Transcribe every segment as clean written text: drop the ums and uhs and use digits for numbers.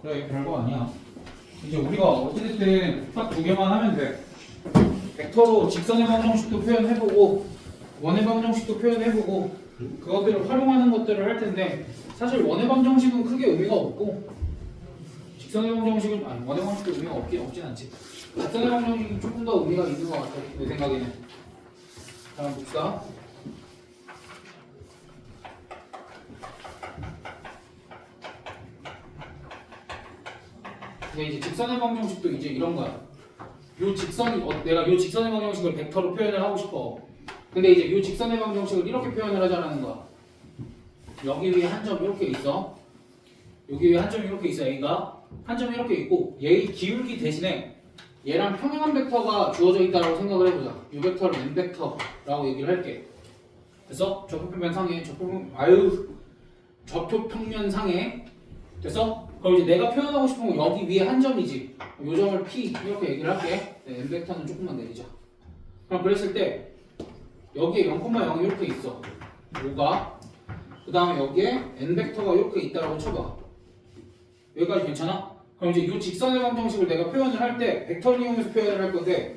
그래, 별거 아니야. 이제 우리가 어찌됐든 딱 두 개만 하면 돼. 벡터로 직선의 방정식도 표현해보고 원의 방정식도 표현해보고 그것들을 활용하는 것들을 할 텐데 사실 원의 방정식은 크게 의미가 없고 직선의 방정식은 아니 원의 방정식도 의미가 없진 않지. 직선의 방정식이 조금 더 의미가 있는 것 같아 내 생각에는. 다음 봅시다. 근데 이제 직선의 방정식도 이제 이런 거야. 요 직선이 내가 요 직선의 방정식을 벡터로 표현을 하고 싶어. 근데 이제 요 직선의 방정식을 이렇게 표현을 하자라는 거야. 여기 위에 한 점 이렇게 있어. 여기 위에 한 점이 이렇게 있어. A가 한 점이 이렇게 있고 얘의 기울기 대신에 얘랑 평행한 벡터가 주어져 있다고 생각을 해보자. 요 벡터를 n 벡터라고 얘기를 할게. 그래서 좌표평면 상에 됐어? 그럼 이제 내가 표현하고 싶은 건 여기 위에 한 점이지. 요 점을 P 이렇게 얘기를 할게. 네, n 벡터는 조금만 내리자. 그럼 그랬을 때 여기에 0,0 이렇게 있어. 5가 그 다음에 여기에 n 벡터가 이렇게 있다라고 쳐봐. 여기까지 괜찮아? 그럼 이제 이 직선의 방정식을 내가 표현을 할 때 벡터를 이용해서 표현을 할 건데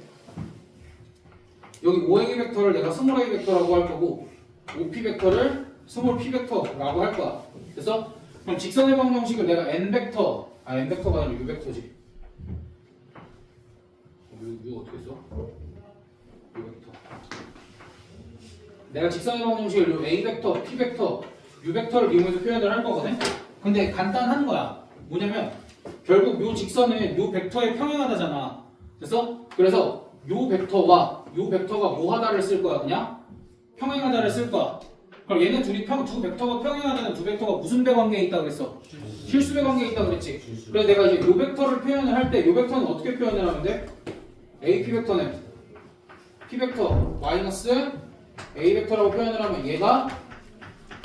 여기 5행의 벡터를 내가 스몰 a 벡터라고 할 거고 5p 벡터를 스몰 p 벡터라고 할 거야. 그래서 그럼 직선의 방정식을 내가 n 벡터 n 벡터가 아니라 u 벡터지. u 어떻게 써? u 벡터. 내가 직선의 방정식을 요 a 벡터, p 벡터, u 벡터를 이용해서 표현을 할 거거든. 근데 간단한 거야. 뭐냐면 결국 요 직선은 요 벡터에 평행하다잖아. 그래서 요 벡터가 뭐 하다를 쓸 거야 그냥 평행하다를 쓸 거야. 그럼 얘네 둘이 두 벡터가 평행하다는 두 벡터가 무슨 배 관계에 있다 그랬어? 실수배 관계에 있다 그랬지. 그래서 내가 이제 요 벡터를 표현을 할 때 요 벡터는 어떻게 표현을 하면 돼? AP 벡터는 P 벡터 마이너스 A 벡터라고 표현을 하면 얘가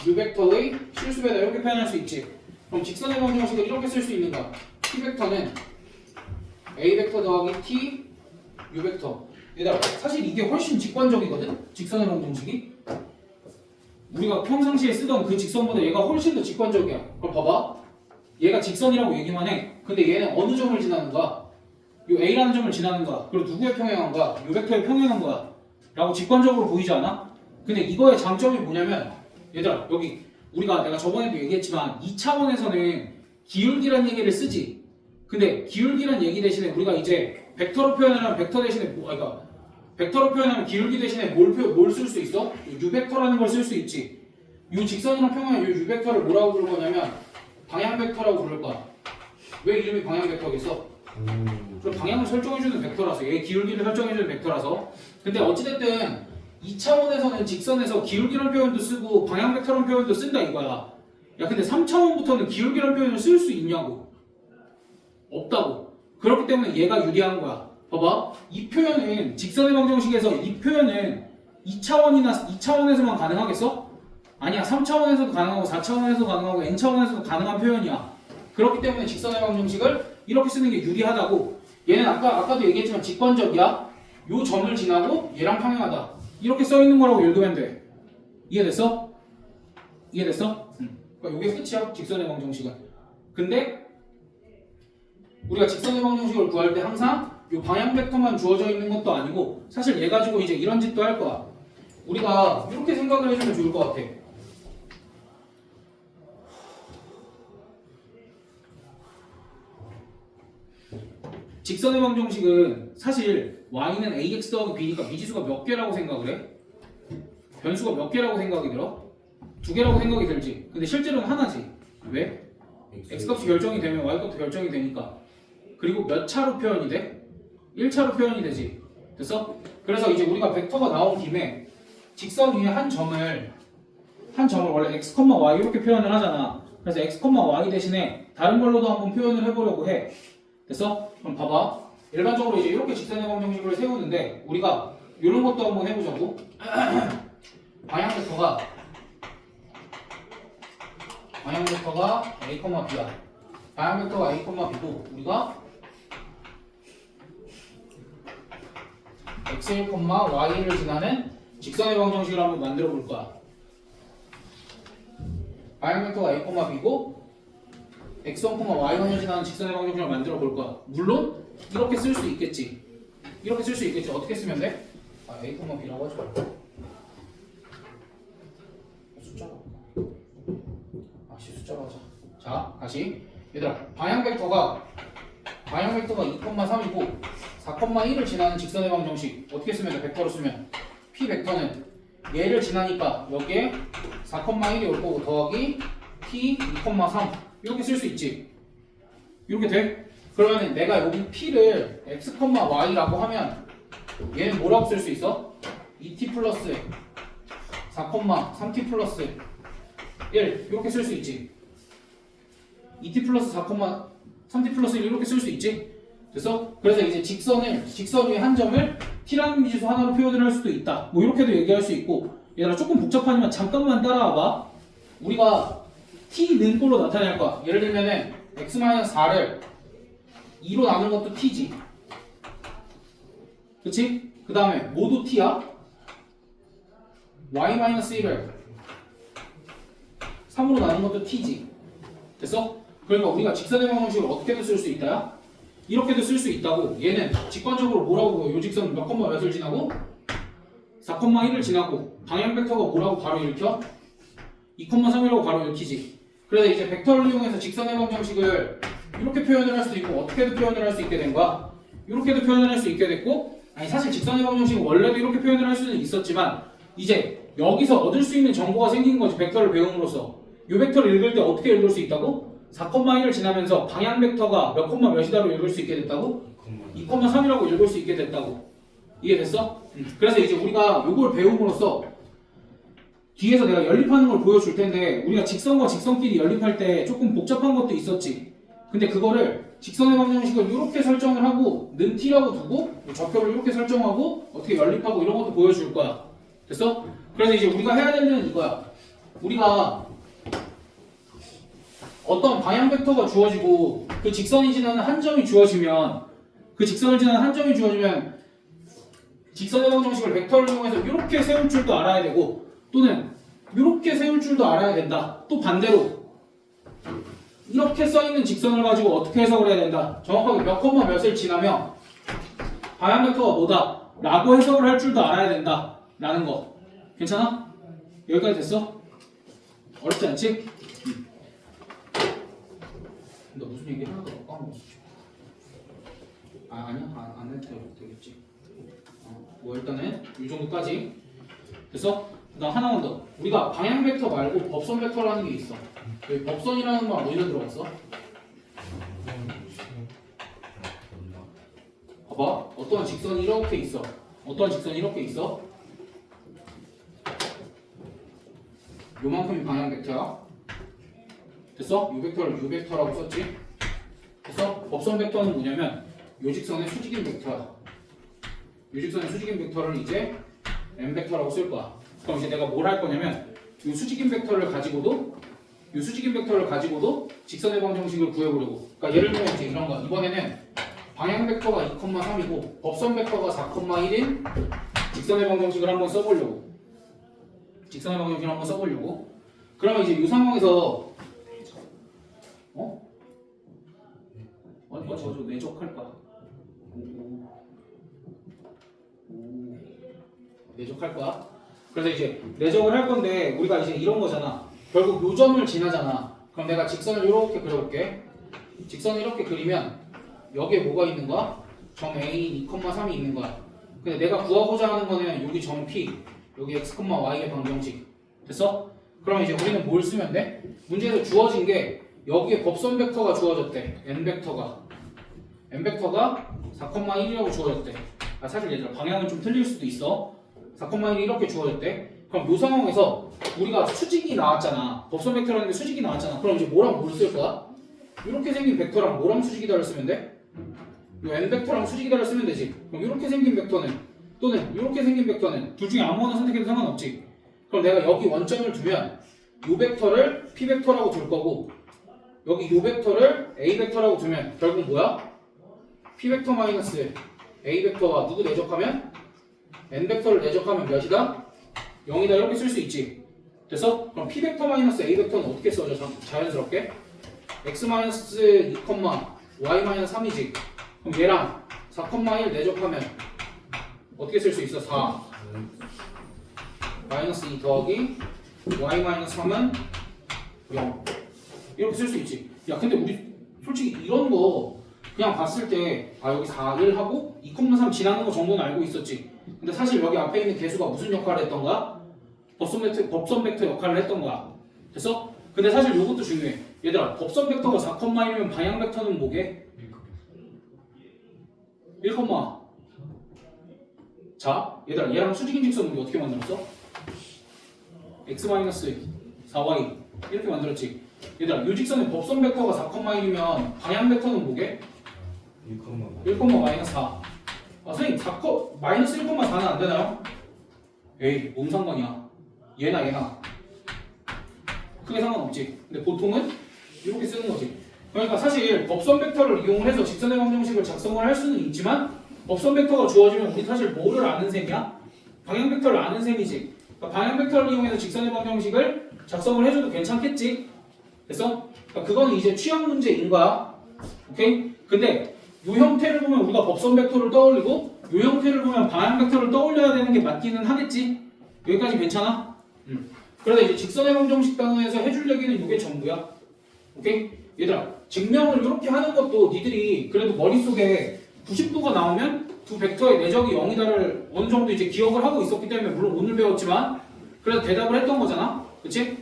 U 벡터의 실수배다 이렇게 표현할 수 있지. 그럼 직선의 방정식을 이렇게 쓸 수 있는 거야. P 벡터는 A 벡터 더하기 T U 벡터. 얘들아 사실 이게 훨씬 직관적이거든? 직선의 방정식이. 우리가 평상시에 쓰던 그 직선보다 얘가 훨씬 더 직관적이야. 그럼 봐봐. 얘가 직선이라고 얘기만 해. 근데 얘는 어느 점을 지나는 거야? 요 A라는 점을 지나는 거야. 그리고 누구에 평행한 거야? 요 벡터에 평행한 거야. 라고 직관적으로 보이지 않아? 근데 이거의 장점이 뭐냐면 얘들아 여기 내가 저번에도 얘기했지만 2차원에서는 기울기란 얘기를 쓰지. 근데 기울기란 얘기 대신에 우리가 이제 벡터로 표현하면 벡터 대신에 벡터로 표현하면 기울기 대신에 뭘 쓸 수 있어? U벡터라는 걸 쓸 수 있지. 요 직선이랑 평행한 요 U벡터를 뭐라고 부를 거냐면 방향 벡터라고 부를 거야. 왜 이름이 방향 벡터겠어? 그럼 방향을 설정해주는 벡터라서 얘 기울기를 설정해주는 벡터라서. 근데 어찌됐든 2차원에서는 직선에서 기울기란 표현도 쓰고 방향 벡터란 표현도 쓴다 이거야. 야 근데 3차원부터는 기울기란 표현을 쓸 수 있냐고. 없다고. 그렇기 때문에 얘가 유리한 거야. 봐봐. 이 표현은 직선의 방정식에서 이 표현은 2차원에서만 가능하겠어? 아니야. 3차원에서도 가능하고 4차원에서도 가능하고 n차원에서도 가능한 표현이야. 그렇기 때문에 직선의 방정식을 이렇게 쓰는 게 유리하다고. 얘는 아까도 얘기했지만 직관적이야. 요 점을 지나고 얘랑 평행하다. 이렇게 써 있는 거라고 읽으면 돼. 이해됐어? 이해됐어? 그러니까 이게 끝이야. 직선의 방정식은. 근데 우리가 직선의 방정식을 구할 때 항상 이 방향 벡터만 주어져 있는 것도 아니고 사실 얘 가지고 이제 이런 짓도 할 거야. 우리가 이렇게 생각을 해주면 좋을 것 같아. 직선의 방정식은 사실 y는 ax 더하기 b니까 미지수가 몇 개라고 생각을 해? 변수가 몇 개라고 생각이 들어? 두 개라고 생각이 들지. 근데 실제로는 하나지. 왜? x값이 결정이 되면 y값도 결정이 되니까. 그리고 몇 차로 표현이 돼? 1차로 표현이 되지. 됐어? 그래서 이제 우리가 벡터가 나온 김에 직선 위에 한 점을 원래 x, y 이렇게 표현을 하잖아. 그래서 x, y 대신에 다른 걸로도 한번 표현을 해보려고 해. 됐어? 그럼 봐봐. 일반적으로 이제 이렇게 직선의 방정식을 세우는데 우리가 이런 것도 한번 해보자고. 방향 벡터가 a, b야. 방향 벡터가 a, b고 우리가 x1, y를 지나는 직선의 방정식을 한번 만들어 볼 거야. 방향 벡터가 a, b고 x1, y1을 지나는 직선의 방정식을 만들어 볼 거야. 물론 이렇게 쓸 수 있겠지. 이렇게 쓸 수 있겠지. 어떻게 쓰면 돼? a, b라고 하지 말고 숫자로 숫자로 하자. 자, 다시 얘들아, 방향 벡터가 2,3이고 4,1을 지나는 직선의 방정식 어떻게 쓰면 돼? 벡터로 쓰면 p 벡터는 얘를 지나니까 여기에 4,1이 올 거고 더하기 p 2,3 이렇게 쓸 수 있지. 이렇게 돼? 그러면 내가 여기 p를 x, y라고 하면 얘는 뭐라고 쓸 수 있어? 2t 플러스 4,3t 플러스 1 이렇게 쓸 수 있지. 2t 플러스 4,3t 플러스 1 이렇게 쓸 수 있지. 됐어? 그래서 이제 직선 위의 한 점을 t라는 미지수 하나로 표현을 할 수도 있다. 뭐 이렇게도 얘기할 수 있고. 얘들아 조금 복잡하지만 잠깐만 따라와봐. 우리가 t는 꼴로 나타낼 거야. 예를 들면은 x-4를 2로 나눈 것도 t지. 그치? 그 다음에 모두 t야. y-1을 3으로 나눈 것도 t지. 됐어? 그러니까 우리가 직선의 방정식을 어떻게도 쓸 수 있다야? 이렇게도 쓸 수 있다고. 얘는 직관적으로 뭐라고 보여? 요 직선은 몇 콤마 몇을 지나고? 4,1을 지나고 방향 벡터가 뭐라고 바로 일으켜? 2,3이라고 바로 일으키지. 그래서 이제 벡터를 이용해서 직선의 방정식을 이렇게 표현을 할 수도 있고 어떻게도 표현을 할 수 있게 된 거야. 이렇게도 표현을 할 수 있게 됐고, 아니 사실 직선의 방정식은 원래도 이렇게 표현을 할 수는 있었지만 이제 여기서 얻을 수 있는 정보가 생긴 거지. 벡터를 배움으로써 이 벡터를 읽을 때 어떻게 읽을 수 있다고? 4,1을 지나면서 방향 벡터가 몇 콤마 몇이다로 읽을 수 있게 됐다고? 2,3이라고 읽을 수 있게 됐다고. 이해됐어? 그래서 이제 우리가 이걸 배움으로써 뒤에서 내가 연립하는 걸 보여줄 텐데, 우리가 직선과 직선끼리 연립할 때 조금 복잡한 것도 있었지. 근데 그거를 직선의 방정식을 이렇게 설정을 하고 는 t라고 두고 좌표를 이렇게 설정하고 어떻게 연립하고 이런 것도 보여줄 거야. 됐어? 그래서 이제 우리가 해야 될 일은 이거야. 우리가 어떤 방향 벡터가 주어지고 그 직선이 지나는 한 점이 주어지면 직선의 방정식을 벡터를 이용해서 이렇게 세울 줄도 알아야 되고 또는 이렇게 세울 줄도 알아야 된다. 또 반대로 이렇게 써있는 직선을 가지고 어떻게 해석을 해야 된다. 정확하게 몇 콤마 몇을 지나면 방향 벡터가 뭐다 라고 해석을 할 줄도 알아야 된다 라는 거. 괜찮아? 여기까지 됐어? 어렵지 않지? 너 무슨 얘기 하나도 까먹었어. 아니야? 안 해도 되겠지. 뭐 일단은 이 정도까지 됐어? 나 하나만 더. 우리가 방향 벡터 말고 법선 벡터라는 게 있어. 여기 법선이라는 말 어디다 들어갔어? 봐봐. 어떤 직선이 이렇게 있어. 요만큼이 방향 벡터야. 됐어? 요 벡터를 요 벡터라고 썼지? 됐어? 법선 벡터는 뭐냐면 요 직선의 수직인 벡터야. 요 직선의 수직인 벡터를 이제 m 벡터라고 쓸 거야. 그럼 이제 내가 뭘 할 거냐면 요 수직인 벡터를 가지고도 직선의 방정식을 구해보려고. 그러니까 예를 들면 이제 이런 거. 이번에는 방향 벡터가 2,3이고 법선 벡터가 4,1인 직선의 방정식을 한번 써보려고. 그러면 이제 이 상황에서 저 내적할까? 내적할 거야. 그래서 이제 내적을 할 건데 우리가 이제 이런 거잖아. 결국 요 점을 지나잖아. 그럼 내가 직선을 이렇게 그려볼게. 직선을 이렇게 그리면 여기에 뭐가 있는 거야? 점 A 2,3이 있는 거야. 근데 내가 구하고자 하는 거는 여기 점 P, 여기 x, y의 방정식. 됐어? 그럼 이제 우리는 뭘 쓰면 돼? 문제에서 주어진 게 여기에 법선 벡터가 주어졌대. n 벡터가 4,1이라고 주어졌대. 사실 얘들아 방향은 좀 틀릴 수도 있어. 4,1이 이렇게 주어졌대. 그럼 이 상황에서 우리가 수직이 나왔잖아. 법선 벡터라는 게 수직이 나왔잖아. 그럼 이제 뭐랑 뭘 쓸 거야? 이렇게 생긴 벡터랑 뭐랑 수직이다를 쓰면 돼? 이 n 벡터랑 수직이다를 쓰면 되지. 그럼 이렇게 생긴 벡터는 또는 이렇게 생긴 벡터는 둘 중에 아무거나 선택해도 상관없지. 그럼 내가 여기 원점을 두면 이 벡터를 p 벡터라고 둘 거고 여기 이 벡터를 a 벡터라고 두면 결국 뭐야? p 벡터 마이너스 a 벡터가 누구 내적하면? n 벡터를 내적하면 몇이다? 0이다 이렇게 쓸 수 있지. 됐어? 그럼 p 벡터 마이너스 a 벡터는 어떻게 써져? 자연스럽게 x-2, y-3이지. 그럼 얘랑 4,1 내접하면 어떻게 쓸 수 있어? 4 마이너스 2 더하기 y-3은 0 이렇게 쓸 수 있지. 야 근데 우리 솔직히 이런 거 그냥 봤을 때 여기 4, 1 하고 2,3 지나는 거 정도는 알고 있었지. 근데 사실 여기 앞에 있는 개수가 무슨 역할을 했던 거야? 법선 벡터 역할을 했던 거야. 됐어? 근데 사실 이것도 중요해. 얘들아 법선 벡터가 4,1이면 방향 벡터는 뭐게? 1, 자 얘들아 얘랑 수직인 직선 우리 어떻게 만들었어? x-4y 이렇게 만들었지. 얘들아 이 직선의 법선 벡터가 4,1이면 방향 벡터는 뭐게? 1,-4. 선생님 마이너스 1,4는 안 되나요? 에이 뭔 상관이야. 얘나 크게 상관없지. 근데 보통은 이렇게 쓰는 거지. 그러니까 사실 법선 벡터를 이용해서 직선의 방정식을 작성을 할 수는 있지만 법선 벡터가 주어지면 우리 사실 뭐를 아는 셈이야? 방향 벡터를 아는 셈이지. 그러니까 방향 벡터를 이용해서 직선의 방정식을 작성을 해줘도 괜찮겠지? 됐어? 그러니까 그거는 이제 취향 문제인 거야. 오케이? 근데 이 형태를 보면 우리가 법선 벡터를 떠올리고 이 형태를 보면 방향 벡터를 떠올려야 되는 게 맞기는 하겠지? 여기까지 괜찮아? 그래서 이제 직선의 방정식 단어에서 해줄 얘기는 이게 전부야. 오케이? 얘들아 증명을 이렇게 하는 것도 니들이 그래도 머릿속에 90도가 나오면 두 벡터의 내적이 0이다를 어느 정도 이제 기억을 하고 있었기 때문에 물론 오늘 배웠지만 그래서 대답을 했던 거잖아. 그치?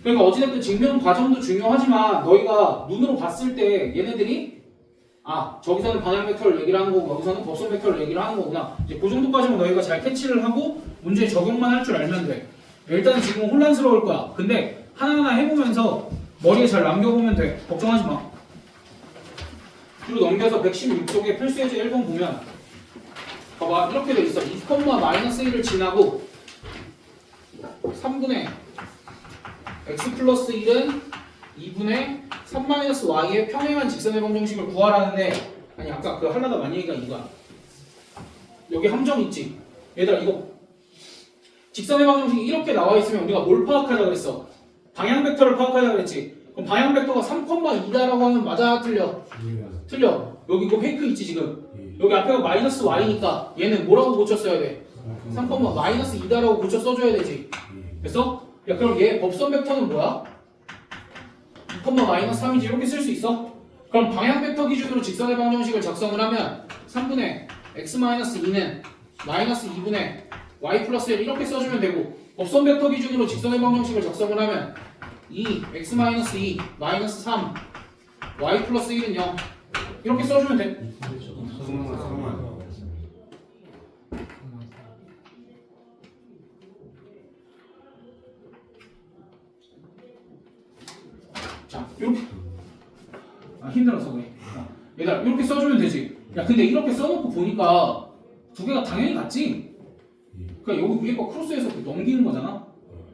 그러니까 어찌됐든 증명 과정도 중요하지만 너희가 눈으로 봤을 때 얘네들이 저기서는 방향 벡터를 얘기를 하는 거고 여기서는 법선 벡터를 얘기를 하는 거구나. 이제 그 정도까지만 너희가 잘 캐치를 하고 문제에 적용만 할 줄 알면 돼. 일단 지금 혼란스러울 거야. 근데 하나하나 해보면서 머리에 잘 남겨보면 돼. 걱정하지 마. 뒤로 넘겨서 116쪽에 필수예제 1번 보면 봐봐 이렇게 돼 있어. 2,-1을 지나고 3분의 x 플러스 1은 2분의 3-y의 평행한 직선의 방정식을 구하라는데 아니 아까 그 하려다 많이 얘기가 이거야. 여기 함정 있지? 얘들아 이거 직선의 방정식이 이렇게 나와 있으면 우리가 뭘 파악하려고 그랬어? 방향 벡터를 파악하려고 그랬지. 그럼 방향 벡터가 3,2다라고 하면 맞아? 틀려? 틀려. 여기 이거 페이크 있지 지금? 여기 앞에가 마이너스 y니까 얘는 뭐라고 고쳐 써야 돼? 3,-2다라고 고쳐 써줘야 되지. 됐어? 야 그럼 얘 법선 벡터는 뭐야? 2,-3이지 이렇게 쓸 수 있어? 그럼 방향 벡터 기준으로 직선의 방정식을 작성을 하면 3분의 x-2는 마이너스 2분의 y 플러스 1 이렇게 써주면 되고 법선 벡터 기준으로 직선의 방정식을 작성을 하면 2x-2 마이너스 3 y 플러스 1은 0 이렇게 써주면 돼. 자 이렇게 힘들어서 그래. 얘들아 이렇게 써주면 되지. 야 근데 이렇게 써놓고 보니까 두 개가 당연히 같지? 그러니까 여기 위에 거 크로스해서 넘기는 거잖아.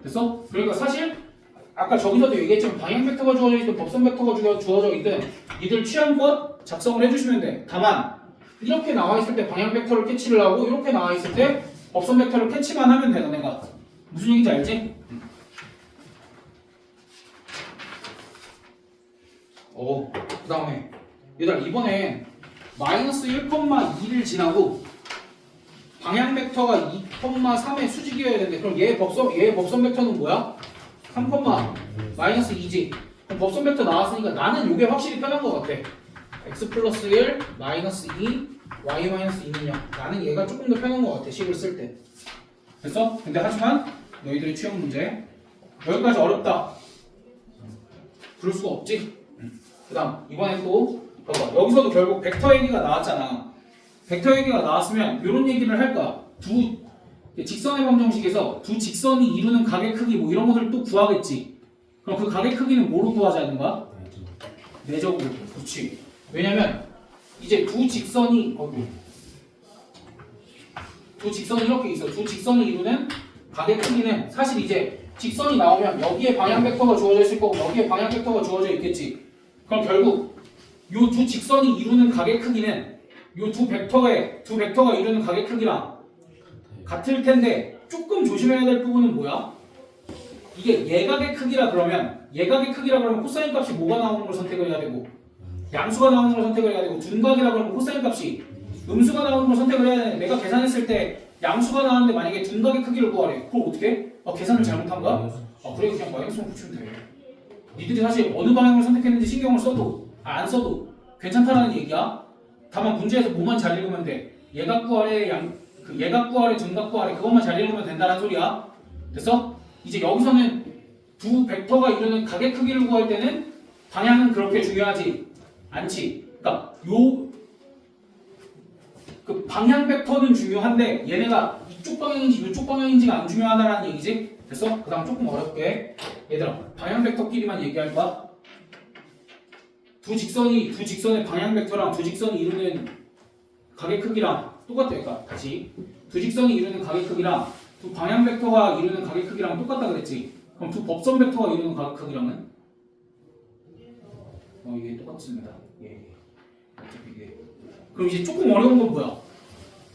됐어? 그러니까 사실 아까 저기서도 얘기했지만 방향 벡터가 주어져 있든 법선 벡터가 주어져 있든 이들 취향껏 작성을 해주시면 돼. 다만 이렇게 나와 있을 때 방향 벡터를 캐치를 하고 이렇게 나와 있을 때 법선 벡터를 캐치만 하면 돼. 너네가 무슨 얘기인지 알지? 그 다음에 얘들아 이번엔 마이너스 1,2를 지나고 방향 벡터가 2,3의 수직이어야 되는데 그럼 얘의 법선 벡터는 뭐야? 3,-2지. 그럼 법선 벡터 나왔으니까 나는 이게 확실히 편한 것 같아. x 플러스 1 마이너스 2 y 마이너스 2는 0. 나는 얘가 조금 더 편한 것 같아 식을 쓸 때. 됐어? 근데 하지만 너희들의 취향 문제 여기까지 어렵다. 그럴 수가 없지. 그 다음 이번엔 또 봐봐 여기서도 결국 벡터 얘기가 나왔잖아. 벡터 얘기가 나왔으면 이런 얘기를 할 거야. 두 직선의 방정식에서 두 직선이 이루는 각의 크기 뭐 이런 것을 또 구하겠지. 그럼 그 각의 크기는 뭐로 구하자는 거야? 내적으로. 그렇지. 왜냐면 이제 두 직선이 이렇게 있어. 두 직선이 이루는 각의 크기는 사실 이제 직선이 나오면 여기에 방향 벡터가 주어져 있을 거고 여기에 방향 벡터가 주어져 있겠지. 그럼 결국 이 두 직선이 이루는 각의 크기는 이 두 벡터가 이루는 각의 크기랑 같을 텐데 조금 조심해야 될 부분은 뭐야? 이게 예각의 크기라 그러면 예각의 크기라 그러면 코사인 값이 뭐가 나오는 걸 선택을 해야 되고 양수가 나오는 걸 선택을 해야 되고 둔각이라 그러면 코사인 값이 음수가 나오는 걸 선택을 해야 되는데 내가 계산했을 때 양수가 나왔는데 만약에 둔각의 크기를 구하래. 그럼 어떻게 해? 계산을 잘못한가? 그래 그냥 마이너스만 붙이면 돼. 니들이 사실 어느 방향을 선택했는지 신경을 써도 안 써도 괜찮다라는 얘기야. 다만 문제에서 뭐만 잘 읽으면 돼. 예각 구하래 그 예각 구하래 둔각 구하래 그것만 잘 읽으면 된다는 소리야. 됐어? 이제 여기서는 두 벡터가 이루는 각의 크기를 구할 때는 방향은 그렇게 중요하지 않지. 그러니까 그 방향 벡터는 중요한데 얘네가 이쪽 방향인지 이쪽 방향인지가 안 중요하다라는 얘기지. 됐어? 그 다음 조금 어렵게 얘들아 방향 벡터끼리만 얘기할 거야. 두 직선의 방향 벡터랑 두 직선이 이루는 각의 크기랑 똑같아. 그러니까 다시 두 직선이 이루는 각의 크기랑 두 방향 벡터가 이루는 각의 크기랑 똑같다 그랬지. 그럼 두 법선 벡터가 이루는 각의 크기랑은 이게 똑같습니다. 예. 어차피 이게 그럼 이제 조금 어려운 건 뭐야?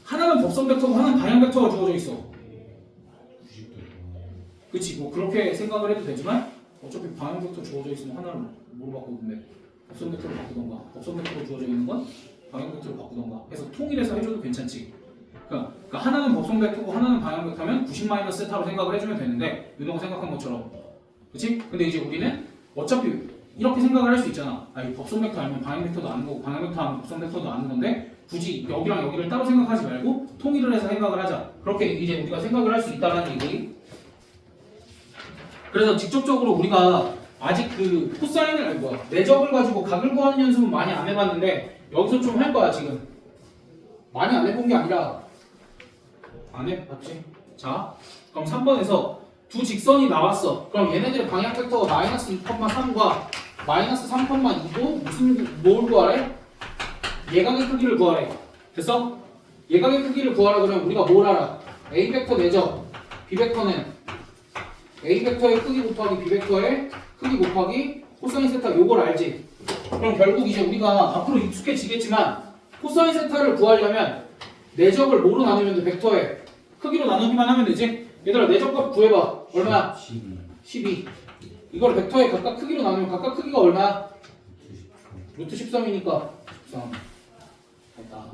하나는 법선 벡터고 하나는 방향 벡터가 주어져 있어. 그치? 뭐 그렇게 생각을 해도 되지만 어차피 방향 벡터 주어져 있으면 하나를 뭐로 바꾸던데 법선 벡터로 바꾸던가 법선 벡터로 주어져 있는 건 방향 벡터로 바꾸던가 해서 통일해서 해줘도 괜찮지. 그러니까 하나는 법선 벡터고 하나는 방향 벡터면 90-세타로 생각을 해주면 되는데 윤호가 생각한 것처럼. 그치? 근데 이제 우리는 어차피 이렇게 생각을 할 수 있잖아. 이 법선 벡터 알면 방향 벡터도 아는 거고 방향 벡터 알면 법선 벡터도 아는 건데 굳이 여기랑 여기를 따로 생각하지 말고 통일을 해서 생각을 하자. 그렇게 이제 우리가 생각을 할 수 있다는 얘기. 그래서 직접적으로 우리가 아직 그 코사인을 내적을 가지고 각을 구하는 연습은 많이 안 해봤는데 여기서 좀 할 거야 지금. 많이 안 해본 게 아니라 안 해봤지. 자, 그럼 3번에서 두 직선이 나왔어. 그럼 얘네들의 방향 벡터가 마이너스 2,3과 마이너스 3,2고 무슨 뭘 구하래? 예각의 크기를 구하래. 됐어? 예각의 크기를 구하라 그러면 우리가 뭘 알아? A 벡터 내적, B 벡터는 A 벡터의 크기 곱하기 B 벡터의 크기 곱하기 코사인 세타 요걸 알지? 그럼 결국 이제 우리가 앞으로 익숙해지겠지만 코사인 세타를 구하려면 내적을 뭐로 나누면 돼? 벡터의 크기로 나누기만 하면 되지? 얘들아 내적값 구해봐. 얼마야? 12. 이걸 벡터의 각각 크기로 나누면 각각 크기가 얼마야? 루트 13이니까 13. 됐다.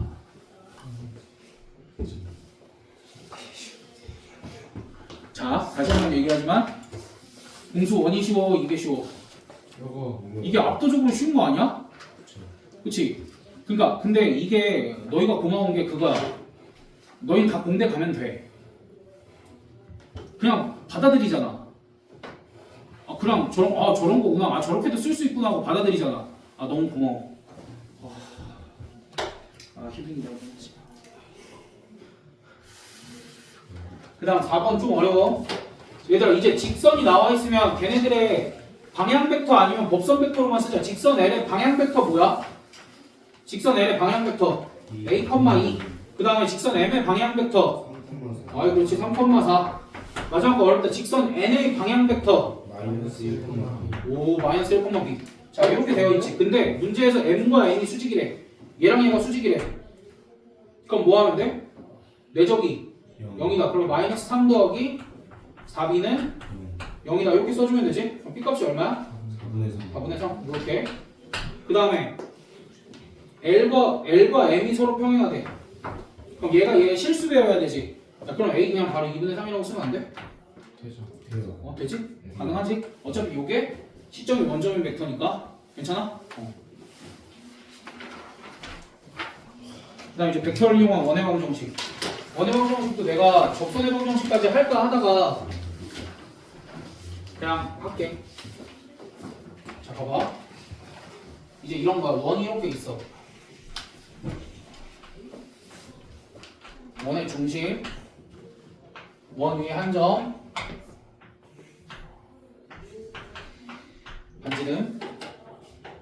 자, 다시 한번 얘기하지만 공수 원이 쉬워, 이게 쉬워. 이게 압도적으로 쉬운 거 아니야? 그치? 그러니까 근데 이게 너희가 고마운 게 그거야. 너희 다 공대 가면 돼. 그냥 받아들이잖아. 그냥 저런 거구나. 저렇게도 쓸 수 있구나 하고 받아들이잖아. 너무 고마워. 힐링이라고 했지. 그 다음 4번 좀 어려워. 얘들아 이제 직선이 나와 있으면 걔네들의 방향 벡터 아니면 법선 벡터로만 쓰자. 직선 L의 방향 벡터 뭐야? 직선 L의 방향 벡터 A, 2. 그 다음에 직선 M의 방향 벡터 그렇지 3,4. 마지막 거 어렵다. 직선 N의 방향 벡터 마이너스 1,2. 오 마이너스 1,2. 자 이렇게 되어 있지. 근데 문제에서 M과 N이 수직이래. 얘랑 얘가 수직이래. 그럼 뭐 하면 돼? 내적이 0이다. 그럼 마이너스 3 더하기 4b는 0이다. 이렇게 써주면 되지. 그럼 B값이 얼마야? 4분의 3. 이렇게. 그 다음에 L과 M이 서로 평행하대. 그럼 얘 실수배워야 되지. 그럼 A 그냥 바로 2분의 3이라고 쓰면 안 돼? 되죠. 되지? 가능하지? 어차피 이게 시점이 원점인 벡터니까 괜찮아? 그 다음 이제 벡터를 이용한 원의 방정식. 원의 방정식도 내가 접선의 방정식까지 할까 하다가 그냥 할게. 자 봐봐. 이제 이런 거야. 원이 이렇게 있어. 원의 중심, 원 위에 한 점, 반지름.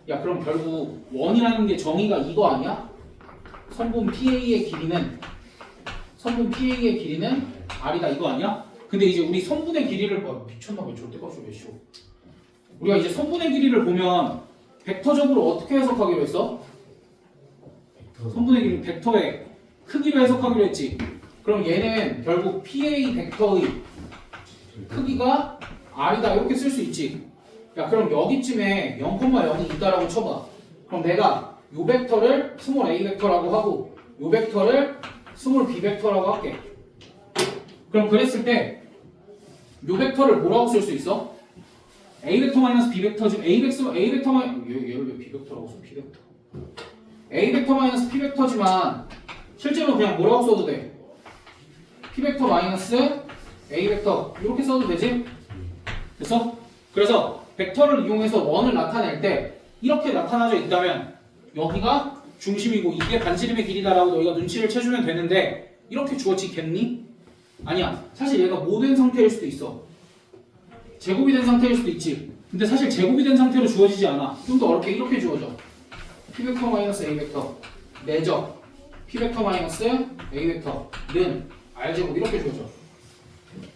야 그럼 결국 원이라는 게 정의가 이거 아니야? 선분 PA의 길이는 R이다 이거 아니야? 근데 이제 우리 선분의 길이를 미쳤나봐. 절대값이 왜 쉬워? 우리가 이제 선분의 길이를 보면 벡터적으로 어떻게 해석하기로 했어? 선분의 길이를 벡터의 크기로 해석하기로 했지. 그럼 얘는 결국 PA 벡터의 크기가 R이다 이렇게 쓸 수 있지. 야 그럼 여기쯤에 0,0이 있다라고 쳐봐. 그럼 내가 요 벡터를 스몰 a 벡터라고 하고 요 벡터를 스몰 b 벡터라고 할게. 그럼 그랬을 때 요 벡터를 뭐라고 쓸 수 있어? a 벡터 마이너스 b 벡터 중 a 벡터 얘를 왜 b 벡터라고 써? b 벡터. a 벡터 마이너스 p 벡터지만 실제로 그냥 뭐라고 써도 돼? p 벡터 마이너스 a 벡터 이렇게 써도 되지? 됐어? 그래서 벡터를 이용해서 원을 나타낼 때 이렇게 나타나져 있다면 여기가 중심이고 이게 반지름의 길이다라고 너희가 눈치를 채주면 되는데 이렇게 주어지겠니? 아니야. 사실 얘가 뭐 된 상태일 수도 있어. 제곱이 된 상태일 수도 있지. 근데 사실 제곱이 된 상태로 주어지지 않아. 좀 더 어렵게 이렇게 주어져. p 벡터 마이너스 a 벡터 내적 p 벡터 마이너스 a 벡터는 r제곱 이렇게 주어져.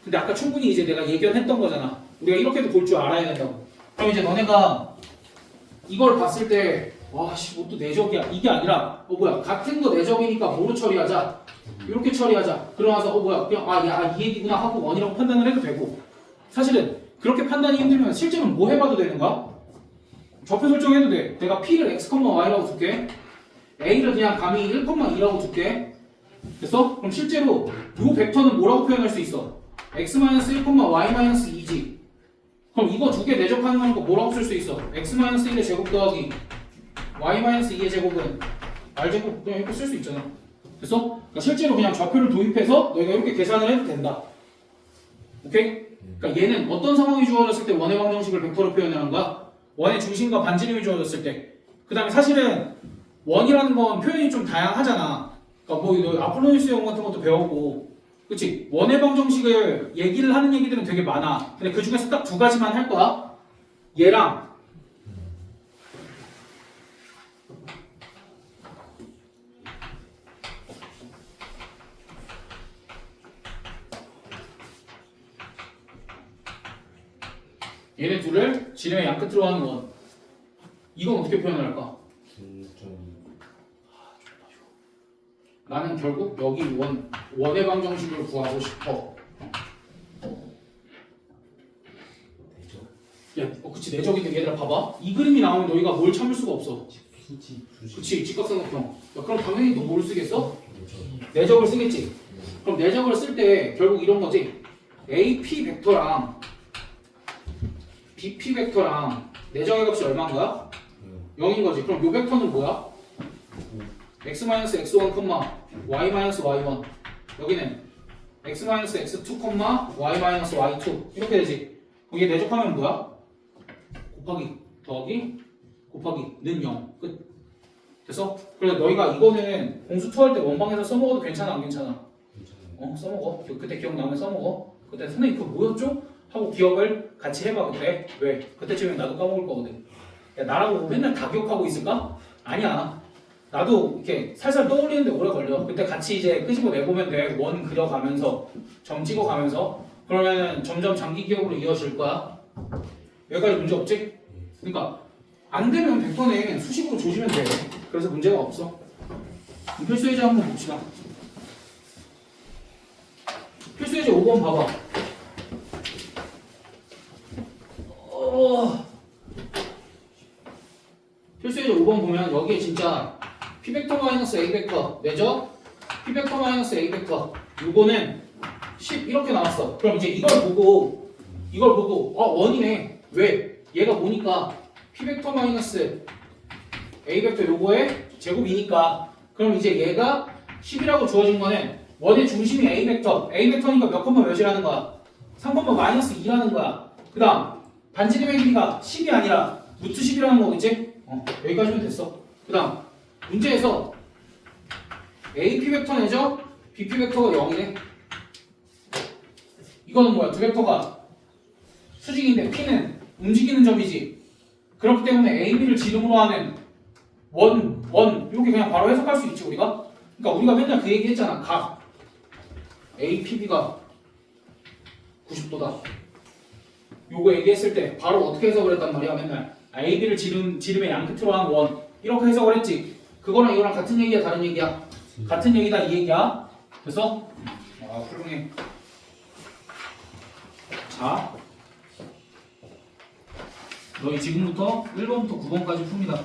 근데 아까 충분히 이제 내가 예견했던 거잖아. 우리가 이렇게도 볼 줄 알아야 된다고. 그럼 이제 너네가 이걸 봤을 때 와씨 뭐 또 내적이야 이게 아니라 뭐야 같은 거 내적이니까 뭐로 처리하자 이렇게 처리하자. 그러면서 뭐야 그냥 이 얘기구나 하고 원이라고 판단을 해도 되고 사실은 그렇게 판단이 힘들면 실제로는 뭐 해봐도 되는 거야? 좌표 설정해도 돼. 내가 p를 x, y라고 줄게. a를 그냥 감히 1,2라고 줄게. 됐어? 그럼 실제로 이 벡터는 뭐라고 표현할 수 있어? x-1, y-2지. 그럼 이거 두 개 내적하는 거 뭐라고 쓸 수 있어? x-1의 제곱 더하기 y-2의 제곱은 r제곱 그냥 이렇게 쓸 수 있잖아. 됐어? 그러니까 실제로 그냥 좌표를 도입해서 너희가 이렇게 계산을 해도 된다. 오케이? 그러니까 얘는 어떤 상황이 주어졌을 때 원의 방정식을 벡터로 표현하는 거야? 원의 중심과 반지름이 주어졌을 때. 그 다음에 사실은 원이라는 건 표현이 좀 다양하잖아. 그러니까 뭐 아폴로니우스 형 같은 것도 배우고 그치? 원의 방정식을 얘기를 하는 얘기들은 되게 많아. 근데 그 중에서 딱 두 가지만 할 거야. 얘랑 얘네 둘을 지름의 양 끝으로 하는 원. 이건 어떻게 표현을 할까? 나는 결국 여기 원의 방정식을 구하고 싶어. 야, 그치 내적인데 얘들아 봐봐. 이 그림이 나오면 너희가 뭘 참을 수가 없어. 그치 직각삼각형. 야, 그럼 당연히 너 뭘 쓰겠어? 내적을 쓰겠지. 그럼 내적을 쓸 때 결국 이런 거지. AP 벡터랑 BP 벡터랑 내적의 값이 얼마인 거야? 0인 거지. 그럼 요 벡터는 뭐야? x-x1, y-y1 여기는 x-x2, y-y2 이렇게 되지. 거기에 내적하면 뭐야? 곱하기 더하기 곱하기는 0 끝. 됐어? 그래서 너희가 이거는 공수 투할 때 원방에서 써먹어도 괜찮아 안 괜찮아? 써먹어. 그때 기억나면 써먹어. 그때 선생님 그거 뭐였죠? 하고 기억을 같이 해봐. 그때 왜? 그때쯤엔 나도 까먹을 거거든. 야, 나라고 맨날 다 기억하고 있을까? 아니야. 나도 이렇게 살살 떠올리는데 오래 걸려. 그때 같이 이제 끄집어 내보면 돼. 원 그려가면서 점 찍어가면서 그러면 점점 장기 기억으로 이어질 거야. 여기까지 문제 없지? 그러니까 안 되면 벡터는 수식으로 조지면 돼. 그래서 문제가 없어. 필수 예제 한번 봅시다. 필수 예제 5번 봐봐. 필수 예제 5번 보면 여기에 진짜 p 벡터 마이너스 a 벡터 내적 p 벡터 마이너스 a 벡터 요거는 10 이렇게 나왔어. 그럼 이제 이걸 보고 원이네. 왜? 얘가 뭐니까 p 벡터 마이너스 a 벡터 요거의 제곱이니까 그럼 이제 얘가 10이라고 주어진 거는 원의 중심이 a 벡터니까 몇 콤마 몇이라는 거야? 3 마이너스 2라는 거야. 그 다음 반지름의 길이가 10이 아니라 루트 10이라는 거겠지? 여기까지면 됐어. 그 다음 문제에서 AP 벡터 내죠? BP 벡터가 0이네. 이거는 뭐야? 두 벡터가 수직인데 P는 움직이는 점이지. 그렇기 때문에 AB를 지름으로 하는 원 이렇게 그냥 바로 해석할 수 있지 우리가? 그러니까 우리가 맨날 그 얘기 했잖아. 각 APB가 90도다. 요거 얘기했을 때 바로 어떻게 해석을 했단 말이야 맨날. AB를 지름의 양 끝으로 하는 원 이렇게 해석을 했지. 그거랑 이거랑 같은 얘기야 다른 얘기야? 같은 얘기다 이 얘기야. 됐어? 훌륭해. 자 너희 지금부터 1번부터 9번까지 풉니다.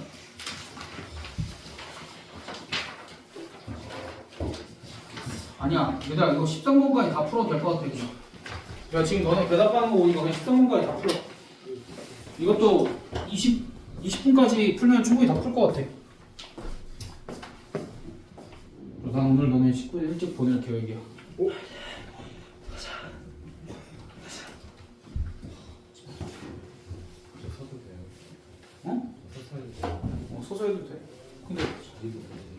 아니야, 얘들아 이거 13번까지 다 풀어도 될 것 같아 그냥. 야 지금 너네 대답하는 거 보니까 그냥 13번까지 다 풀어. 이것도 20분까지 풀면 충분히 다 풀 것 같아. 난 오늘 너네 10분 일찍 보낼 계획이야. 오? 저 서도 돼요. 어? 저 서도 돼요. 서서 해도 돼. 근데 자리도 없는데.